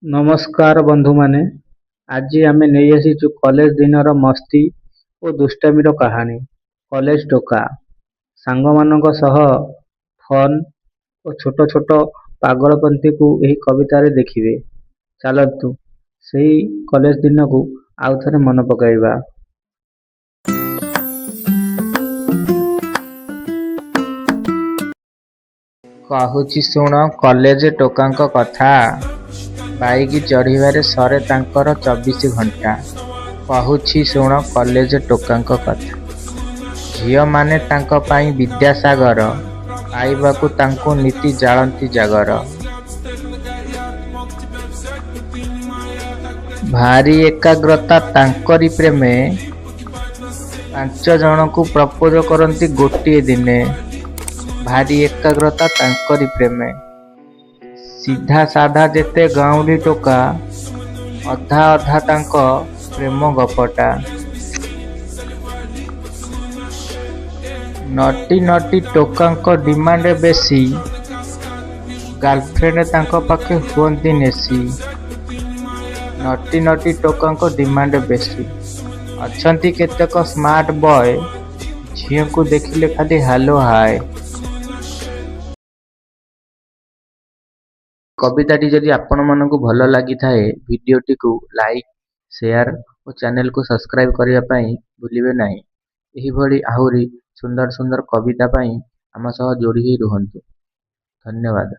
ନମସ୍କାର ବନ୍ଧୁମାନେ। ଆଜି ଆମେ ନେଇ ଆସିଛୁ କଲେଜ ଦିନର ମସ୍ତି ଓ ଦୁଷ୍ଟାମିର କାହାଣୀ। କଲେଜ ଟୋକା ସାଙ୍ଗମାନଙ୍କ ସହ ଫନ୍ ଓ ଛୋଟ ଛୋଟ ପାଗଳପନ୍ଥୀକୁ ଏହି କବିତାରେ ଦେଖିବେ। ଚାଲନ୍ତୁ ସେହି କଲେଜ ଦିନକୁ ଆଉ ଥରେ ମନେ ପକାଇବା। କହୁଛି ଶୁଣ କଲେଜ ଟୋକାଙ୍କ କଥା। ବାଇକ୍ ଚଢ଼ିବାରେ ସରେ ତାଙ୍କର 24 ଘଣ୍ଟା। କହୁଛି ଶୁଣ କଲେଜ ଟୋକାଙ୍କ କଥା। ଝିଅମାନେ ତାଙ୍କ ପାଇଁ ବିଦ୍ୟାସାଗର, ପାଇବାକୁ ତାଙ୍କୁ ନିତି ଜାଳନ୍ତି ଜାଗର। ଭାରି ଏକାଗ୍ରତା ତାଙ୍କରି ପ୍ରେମେ, 5 ଜଣଙ୍କୁ ପ୍ରପୋଜ କରନ୍ତି ଗୋଟିଏ ଦିନେ। ଭାରି ଏକାଗ୍ରତା ତାଙ୍କରି ପ୍ରେମେ। ସିଧା ସାଧା ଯେତେ ଗାଉଁଲି ଟୋକା, ଅଧା ଅଧା ତାଙ୍କ ପ୍ରେମ ଗପଟା। ନଟି ନଟି ଟୋକାଙ୍କ ଡିମାଣ୍ଡ ବେଶୀ, ଗାର୍ଲଫ୍ରେଣ୍ଡ ତାଙ୍କ ପାଖେ ହୁଅନ୍ତି ନେଶୀ। ନଟି ନଟି ଟୋକାଙ୍କ ଡିମାଣ୍ଡ ବେଶୀ। ଅଛନ୍ତି କେତେକ ସ୍ମାର୍ଟ ବୟ, ଝିଅଙ୍କୁ ଦେଖିଲେ ଖାଲି ହାଲୋ ହାୟ। କବିତାଟି ଯଦି ଆପଣମାନଙ୍କୁ ଭଲ ଲାଗିଥାଏ, ଭିଡ଼ିଓଟିକୁ ଲାଇକ୍, ସେୟାର ଓ ଚ୍ୟାନେଲକୁ ସବସ୍କ୍ରାଇବ୍ କରିବା ପାଇଁ ଭୁଲିବେ ନାହିଁ। ଏହିଭଳି ଆହୁରି ସୁନ୍ଦର ସୁନ୍ଦର କବିତା ପାଇଁ ଆମ ସହ ଯୋଡ଼ି ହୋଇ ରୁହନ୍ତୁ। ଧନ୍ୟବାଦ।